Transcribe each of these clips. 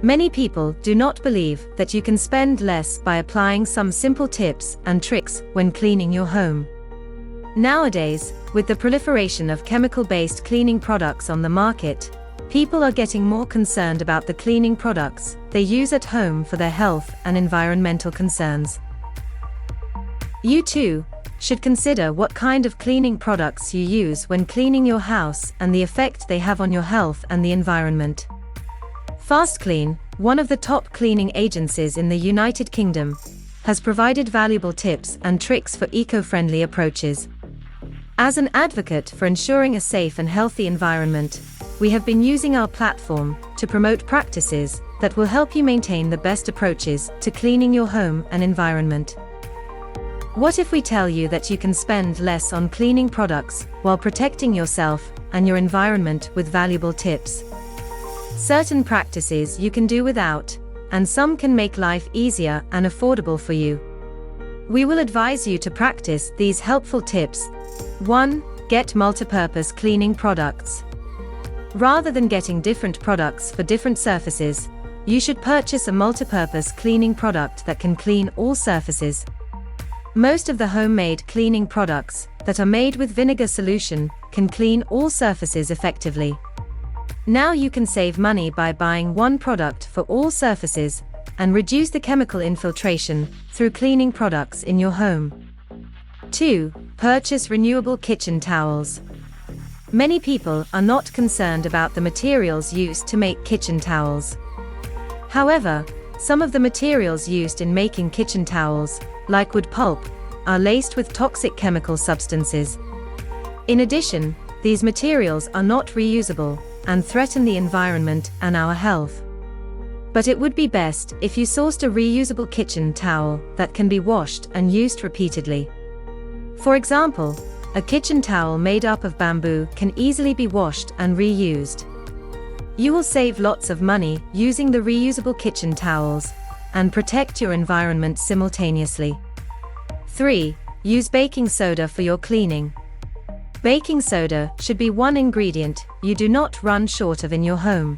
Many people do not believe that you can spend less by applying some simple tips and tricks when cleaning your home. Nowadays, with the proliferation of chemical-based cleaning products on the market, people are getting more concerned about the cleaning products they use at home for their health and environmental concerns. You too should consider what kind of cleaning products you use when cleaning your house and the effect they have on your health and the environment. FastKlean, one of the top cleaning agencies in the United Kingdom, has provided valuable tips and tricks for eco-friendly approaches. As an advocate for ensuring a safe and healthy environment, we have been using our platform to promote practices that will help you maintain the best approaches to cleaning your home and environment. What if we tell you that you can spend less on cleaning products while protecting yourself and your environment with valuable tips? Certain practices you can do without, and some can make life easier and affordable for you. We will advise you to practice these helpful tips. 1. Get multipurpose cleaning products. Rather than getting different products for different surfaces, you should purchase a multipurpose cleaning product that can clean all surfaces. Most of the homemade cleaning products that are made with vinegar solution can clean all surfaces effectively. Now you can save money by buying one product for all surfaces and reduce the chemical infiltration through cleaning products in your home. 2. Purchase renewable kitchen towels. Many people are not concerned about the materials used to make kitchen towels. However, some of the materials used in making kitchen towels, like wood pulp, are laced with toxic chemical substances. In addition, these materials are not reusable and threaten the environment and our health. But it would be best if you sourced a reusable kitchen towel that can be washed and used repeatedly. For example, a kitchen towel made up of bamboo can easily be washed and reused. You will save lots of money using the reusable kitchen towels and protect your environment simultaneously. 3. Use baking soda for your cleaning. Baking soda should be one ingredient you do not run short of in your home.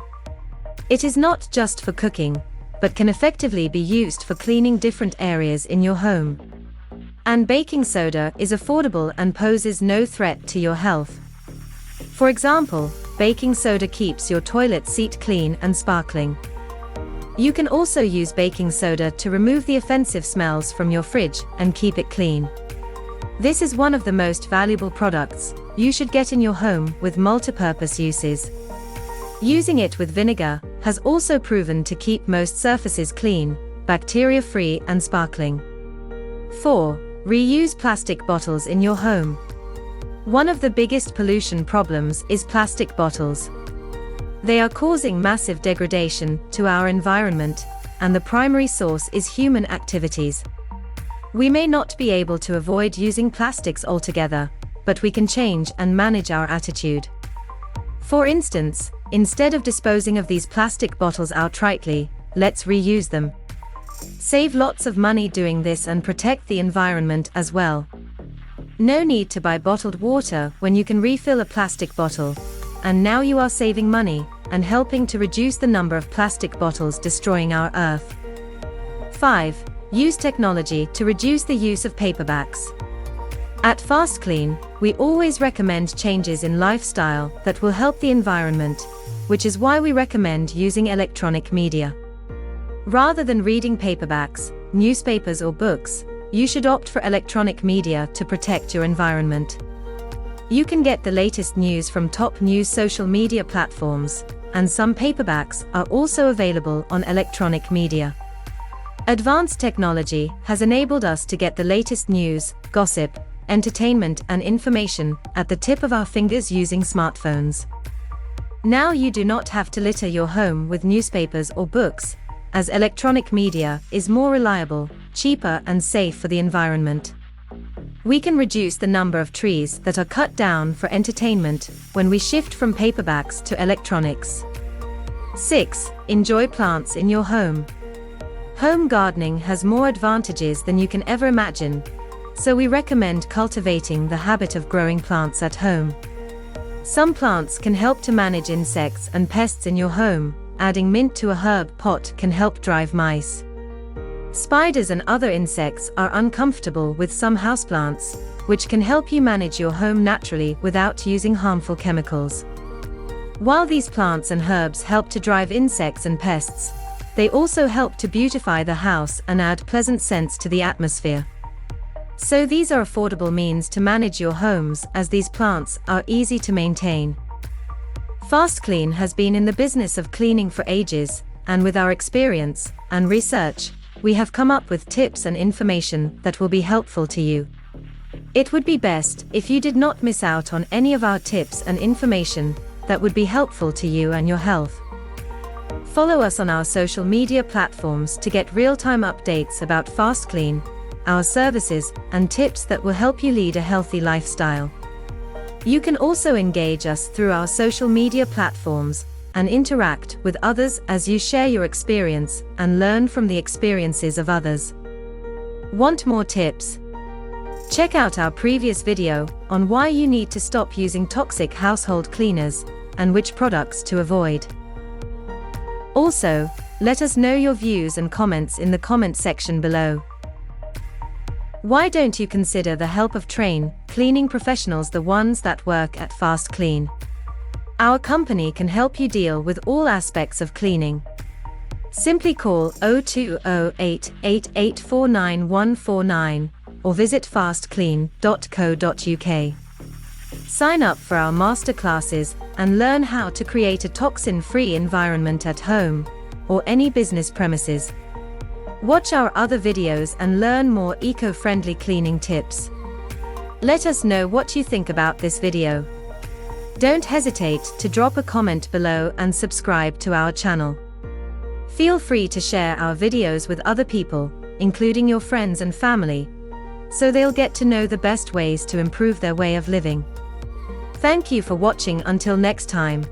It is not just for cooking, but can effectively be used for cleaning different areas in your home. And baking soda is affordable and poses no threat to your health. For example, baking soda keeps your toilet seat clean and sparkling. You can also use baking soda to remove the offensive smells from your fridge and keep it clean. This is one of the most valuable products you should get in your home with multipurpose uses. Using it with vinegar has also proven to keep most surfaces clean, bacteria-free and sparkling. 4. Reuse plastic bottles in your home. One of the biggest pollution problems is plastic bottles. They are causing massive degradation to our environment, and the primary source is human activities. We may not be able to avoid using plastics altogether, but we can change and manage our attitude. For instance, instead of disposing of these plastic bottles outrightly, let's reuse them. Save lots of money doing this and protect the environment as well. No need to buy bottled water when you can refill a plastic bottle, and now you are saving money and helping to reduce the number of plastic bottles destroying our earth. 5. Use technology to reduce the use of paperbacks. At FastKlean, we always recommend changes in lifestyle that will help the environment, which is why we recommend using electronic media. Rather than reading paperbacks, newspapers or books, you should opt for electronic media to protect your environment. You can get the latest news from top news social media platforms, and some paperbacks are also available on electronic media. Advanced technology has enabled us to get the latest news, gossip, entertainment and information at the tip of our fingers using smartphones. Now you do not have to litter your home with newspapers or books, as electronic media is more reliable, cheaper and safe for the environment. We can reduce the number of trees that are cut down for entertainment when we shift from paperbacks to electronics. 6. Enjoy plants in your home. Home gardening has more advantages than you can ever imagine, so we recommend cultivating the habit of growing plants at home. Some plants can help to manage insects and pests in your home, adding mint to a herb pot can help drive mice. Spiders and other insects are uncomfortable with some houseplants, which can help you manage your home naturally without using harmful chemicals. While these plants and herbs help to drive insects and pests, they also help to beautify the house and add pleasant scents to the atmosphere. So these are affordable means to manage your homes, as these plants are easy to maintain. FastKlean has been in the business of cleaning for ages, and with our experience and research, we have come up with tips and information that will be helpful to you. It would be best if you did not miss out on any of our tips and information that would be helpful to you and your health. Follow us on our social media platforms to get real-time updates about FastKlean, our services, and tips that will help you lead a healthy lifestyle. You can also engage us through our social media platforms and interact with others as you share your experience and learn from the experiences of others. Want more tips? Check out our previous video on why you need to stop using toxic household cleaners and which products to avoid. Also, let us know your views and comments in the comment section below. Why don't you consider the help of trained cleaning professionals, the ones that work at FastKlean? Our company can help you deal with all aspects of cleaning. Simply call 0208 8849 or visit fastklean.co.uk. Sign up for our masterclasses and learn how to create a toxin-free environment at home or any business premises. Watch our other videos and learn more eco-friendly cleaning tips. Let us know what you think about this video. Don't hesitate to drop a comment below and subscribe to our channel. Feel free to share our videos with other people, including your friends and family, so they'll get to know the best ways to improve their way of living. Thank you for watching. Until next time.